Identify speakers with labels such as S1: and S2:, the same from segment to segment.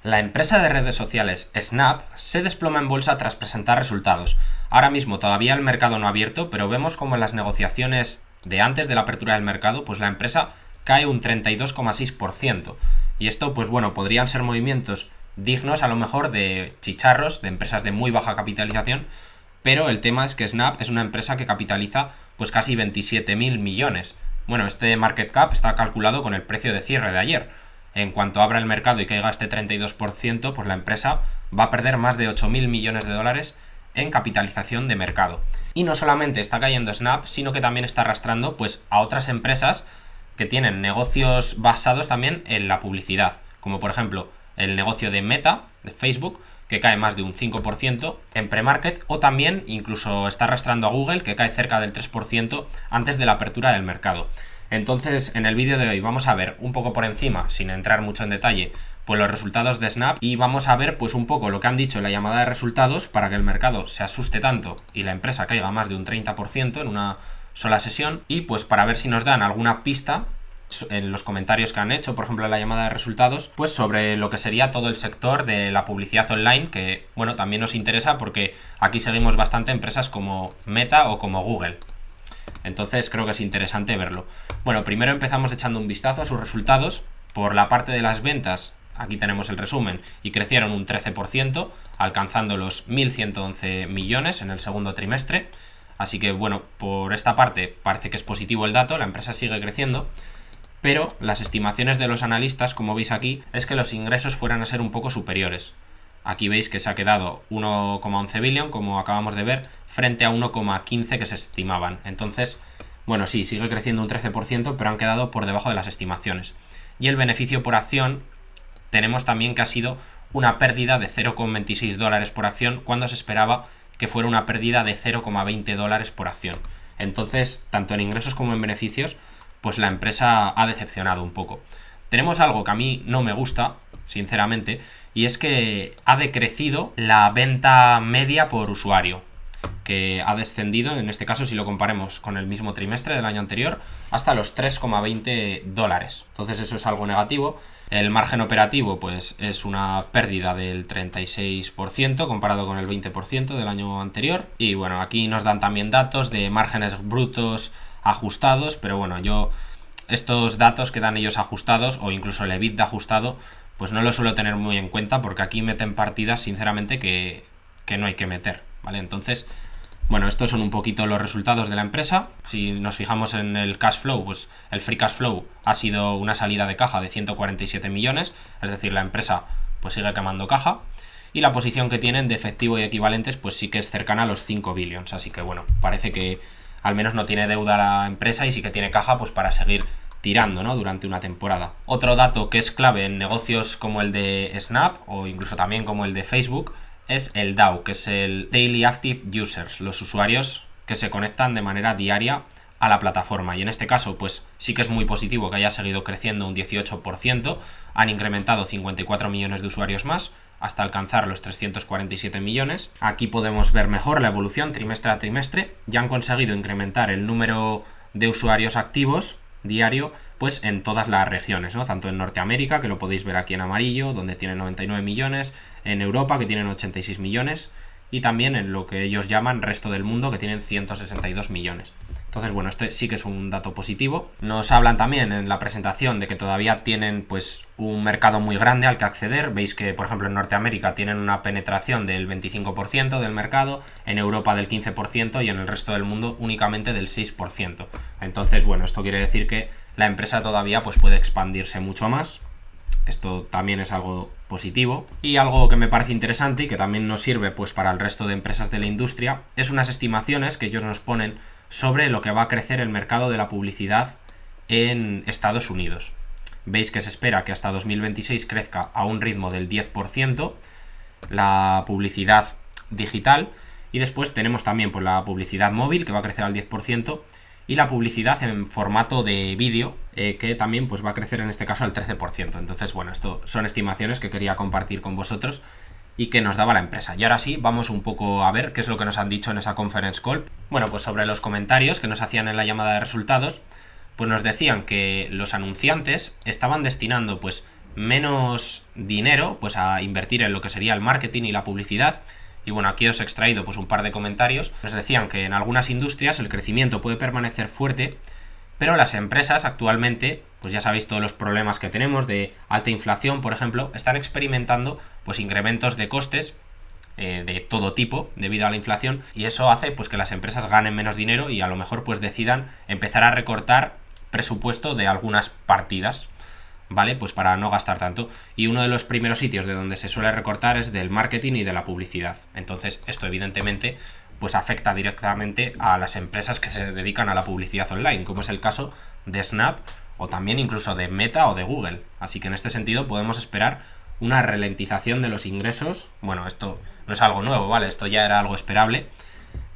S1: La empresa de redes sociales Snap se desploma en bolsa tras presentar resultados. Ahora mismo todavía el mercado no ha abierto, pero vemos como en las negociaciones de antes de la apertura del mercado, pues la empresa cae un 32,6%. Y esto, pues bueno, podrían ser movimientos dignos a lo mejor de chicharros, de empresas de muy baja capitalización, pero el tema es que Snap es una empresa que capitaliza pues casi 27.000 millones. Bueno, este market cap está calculado con el precio de cierre de ayer. En cuanto abra el mercado y caiga este 32%, pues la empresa va a perder más de 8.000 millones de dólares en capitalización de mercado. Y no solamente está cayendo Snap, sino que también está arrastrando pues a otras empresas que tienen negocios basados también en la publicidad, como por ejemplo el negocio de Meta, de Facebook, que cae más de un 5% en pre-market, o también incluso está arrastrando a Google, que cae cerca del 3% antes de la apertura del mercado. Entonces, en el vídeo de hoy vamos a ver un poco por encima, sin entrar mucho en detalle, pues los resultados de Snap, y vamos a ver pues un poco lo que han dicho en la llamada de resultados para que el mercado se asuste tanto y la empresa caiga más de un 30% en una sola sesión, y pues para ver si nos dan alguna pista en los comentarios que han hecho, por ejemplo en la llamada de resultados, pues sobre lo que sería todo el sector de la publicidad online, que bueno, también nos interesa porque aquí seguimos bastante empresas como Meta o como Google. Entonces creo que es interesante verlo. Bueno, primero empezamos echando un vistazo a sus resultados. Por la parte de las ventas, aquí tenemos el resumen, y crecieron un 13%, alcanzando los 1.111 millones en el segundo trimestre. Así que bueno, por esta parte parece que es positivo el dato, la empresa sigue creciendo. Pero las estimaciones de los analistas, como veis aquí, es que los ingresos fueran a ser un poco superiores. Aquí veis que se ha quedado 1,11 billion, como acabamos de ver, frente a 1,15 que se estimaban. Entonces, bueno, sí, sigue creciendo un 13%, pero han quedado por debajo de las estimaciones. Y el beneficio por acción, tenemos también que ha sido una pérdida de 0,26 dólares por acción, cuando se esperaba que fuera una pérdida de 0,20 dólares por acción. Entonces, tanto en ingresos como en beneficios, pues la empresa ha decepcionado un poco. Tenemos algo que a mí no me gusta, sinceramente, y es que ha decrecido la venta media por usuario, que ha descendido, en este caso si lo comparemos con el mismo trimestre del año anterior, hasta los 3,20 dólares. Entonces eso es algo negativo. El margen operativo pues es una pérdida del 36% comparado con el 20% del año anterior. Y bueno, aquí nos dan también datos de márgenes brutos ajustados, pero bueno, yo estos datos que dan ellos ajustados, o incluso el EBITDA ajustado, pues no lo suelo tener muy en cuenta, porque aquí meten partidas sinceramente que no hay que meter, ¿vale? Entonces, bueno, estos son un poquito los resultados de la empresa. Si nos fijamos en el cash flow, pues el free cash flow ha sido una salida de caja de 147 millones, es decir, la empresa pues sigue quemando caja. Y la posición que tienen de efectivo y equivalentes pues sí que es cercana a los 5 billions, así que bueno, parece que al menos no tiene deuda la empresa y sí que tiene caja pues para seguir tirando, ¿no?, durante una temporada. Otro dato que es clave en negocios como el de Snap o incluso también como el de Facebook es el DAU, que es el Daily Active Users, los usuarios que se conectan de manera diaria a la plataforma. Y en este caso pues sí que es muy positivo que haya seguido creciendo un 18%, han incrementado 54 millones de usuarios más hasta alcanzar los 347 millones. Aquí podemos ver mejor la evolución trimestre a trimestre. Ya han conseguido incrementar el número de usuarios activos diario pues en todas las regiones, ¿no? Tanto en Norteamérica, que lo podéis ver aquí en amarillo, donde tienen 99 millones, en Europa, que tienen 86 millones, y también en lo que ellos llaman resto del mundo, que tienen 162 millones. Entonces, bueno, este sí que es un dato positivo. Nos hablan también en la presentación de que todavía tienen pues un mercado muy grande al que acceder. Veis que, por ejemplo, en Norteamérica tienen una penetración del 25% del mercado, en Europa del 15% y en el resto del mundo únicamente del 6%. Entonces, bueno, esto quiere decir que la empresa todavía pues puede expandirse mucho más. Esto también es algo positivo. Y algo que me parece interesante y que también nos sirve pues para el resto de empresas de la industria es unas estimaciones que ellos nos ponen sobre lo que va a crecer el mercado de la publicidad en Estados Unidos. Veis que se espera que hasta 2026 crezca a un ritmo del 10% la publicidad digital, y después tenemos también pues la publicidad móvil, que va a crecer al 10%, y la publicidad en formato de vídeo, que también pues va a crecer en este caso al 13%. Entonces, bueno, esto son estimaciones que quería compartir con vosotros y que nos daba la empresa. Y ahora sí, vamos un poco a ver qué es lo que nos han dicho en esa conference call. Bueno, pues sobre los comentarios que nos hacían en la llamada de resultados, pues nos decían que los anunciantes estaban destinando pues menos dinero pues a invertir en lo que sería el marketing y la publicidad. Y bueno, aquí os he extraído pues un par de comentarios. Nos decían que en algunas industrias el crecimiento puede permanecer fuerte, pero las empresas actualmente, pues ya sabéis todos los problemas que tenemos de alta inflación, por ejemplo, están experimentando pues incrementos de costes de todo tipo debido a la inflación, y eso hace pues que las empresas ganen menos dinero y a lo mejor pues decidan empezar a recortar presupuesto de algunas partidas, ¿vale? Pues para no gastar tanto. Y uno de los primeros sitios de donde se suele recortar es del marketing y de la publicidad. Entonces esto evidentemente pues afecta directamente a las empresas que se dedican a la publicidad online, como es el caso de Snap o también incluso de Meta o de Google. Así que en este sentido podemos esperar una ralentización de los ingresos. Bueno, esto no es algo nuevo, ¿vale? Esto ya era algo esperable,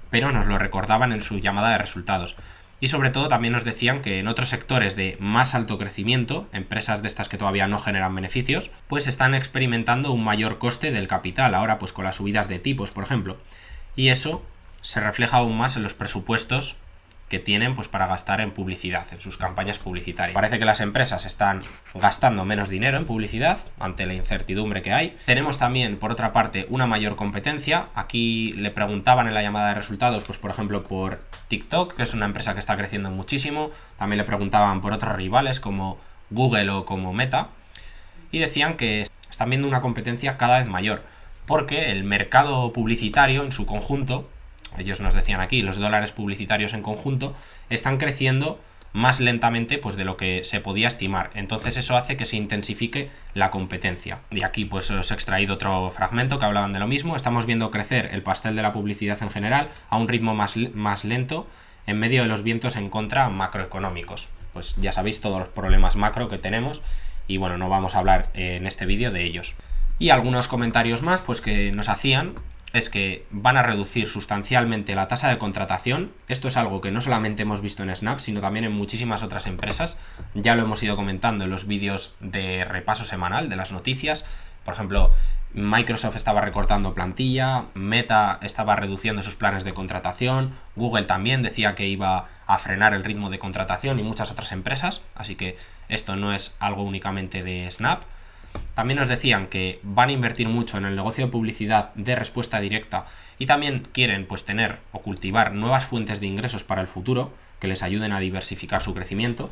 S1: pero nos lo recordaban en su llamada de resultados. Y sobre todo también nos decían que en otros sectores de más alto crecimiento, empresas de estas que todavía no generan beneficios, pues están experimentando un mayor coste del capital, ahora pues con las subidas de tipos, por ejemplo. Y eso se refleja aún más en los presupuestos que tienen pues para gastar en publicidad, en sus campañas publicitarias. Parece que las empresas están gastando menos dinero en publicidad ante la incertidumbre que hay. Tenemos también, por otra parte, una mayor competencia. Aquí le preguntaban en la llamada de resultados, pues por ejemplo, por TikTok, que es una empresa que está creciendo muchísimo. También le preguntaban por otros rivales como Google o como Meta. Y decían que están viendo una competencia cada vez mayor, porque el mercado publicitario en su conjunto, ellos nos decían aquí, los dólares publicitarios en conjunto, están creciendo más lentamente pues de lo que se podía estimar. Entonces eso hace que se intensifique la competencia. Y aquí pues os he extraído otro fragmento que hablaban de lo mismo. Estamos viendo crecer el pastel de la publicidad en general a un ritmo más lento en medio de los vientos en contra macroeconómicos. Pues ya sabéis todos los problemas macro que tenemos y bueno, no vamos a hablar en este vídeo de ellos. Y algunos comentarios más pues que nos hacían es que van a reducir sustancialmente la tasa de contratación. Esto es algo que no solamente hemos visto en Snap, sino también en muchísimas otras empresas. Ya lo hemos ido comentando en los vídeos de repaso semanal de las noticias. Por ejemplo, Microsoft estaba recortando plantilla, Meta estaba reduciendo sus planes de contratación, Google también decía que iba a frenar el ritmo de contratación y muchas otras empresas. Así que esto no es algo únicamente de Snap. También nos decían que van a invertir mucho en el negocio de publicidad de respuesta directa y también quieren pues tener o cultivar nuevas fuentes de ingresos para el futuro que les ayuden a diversificar su crecimiento.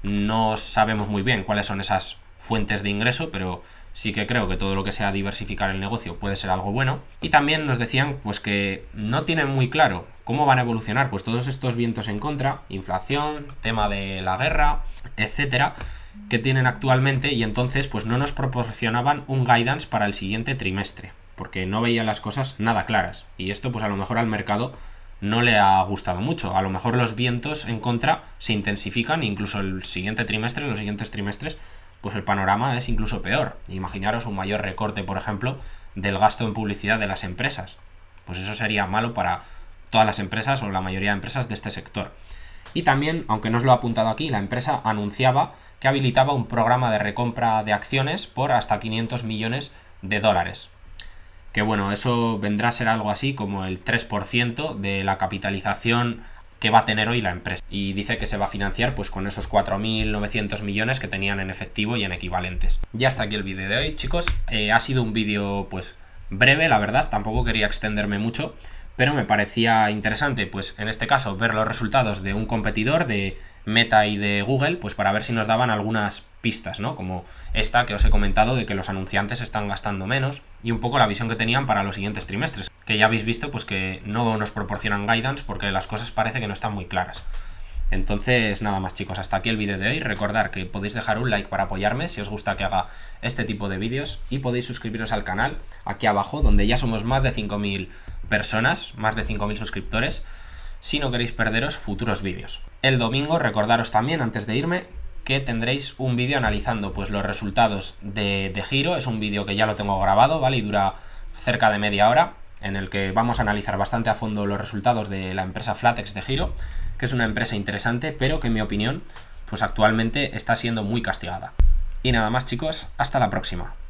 S1: No sabemos muy bien cuáles son esas fuentes de ingreso, pero sí que creo que todo lo que sea diversificar el negocio puede ser algo bueno. Y también nos decían pues que no tienen muy claro cómo van a evolucionar pues todos estos vientos en contra, inflación, tema de la guerra, etcétera, que tienen actualmente, y entonces pues no nos proporcionaban un guidance para el siguiente trimestre, porque no veían las cosas nada claras, y esto pues a lo mejor al mercado no le ha gustado mucho. A lo mejor los vientos en contra se intensifican, incluso el siguiente trimestre, en los siguientes trimestres, pues el panorama es incluso peor. Imaginaros un mayor recorte, por ejemplo, del gasto en publicidad de las empresas. Pues eso sería malo para todas las empresas o la mayoría de empresas de este sector. Y también, aunque no os lo he apuntado aquí, la empresa anunciaba que habilitaba un programa de recompra de acciones por hasta 500 millones de dólares. Que bueno, eso vendrá a ser algo así como el 3% de la capitalización que va a tener hoy la empresa. Y dice que se va a financiar pues con esos 4.900 millones que tenían en efectivo y en equivalentes. Ya está aquí el vídeo de hoy, chicos. Ha sido un vídeo pues breve, la verdad, tampoco quería extenderme mucho, pero me parecía interesante, pues en este caso, ver los resultados de un competidor de Meta y de Google, pues para ver si nos daban algunas pistas, ¿no? Como esta que os he comentado de que los anunciantes están gastando menos, y un poco la visión que tenían para los siguientes trimestres, que ya habéis visto pues que no nos proporcionan guidance porque las cosas parece que no están muy claras. Entonces nada más, chicos, hasta aquí el vídeo de hoy. Recordad que podéis dejar un like para apoyarme si os gusta que haga este tipo de vídeos, y podéis suscribiros al canal aquí abajo, donde ya somos más de 5.000 personas, más de 5.000 suscriptores, si no queréis perderos futuros vídeos. El domingo, recordaros también, antes de irme, que tendréis un vídeo analizando pues los resultados de Giro. Es un vídeo que ya lo tengo grabado, ¿vale? Y dura cerca de media hora, en el que vamos a analizar bastante a fondo los resultados de la empresa Flatex de Giro, que es una empresa interesante, pero que en mi opinión pues actualmente está siendo muy castigada. Y nada más, chicos, hasta la próxima.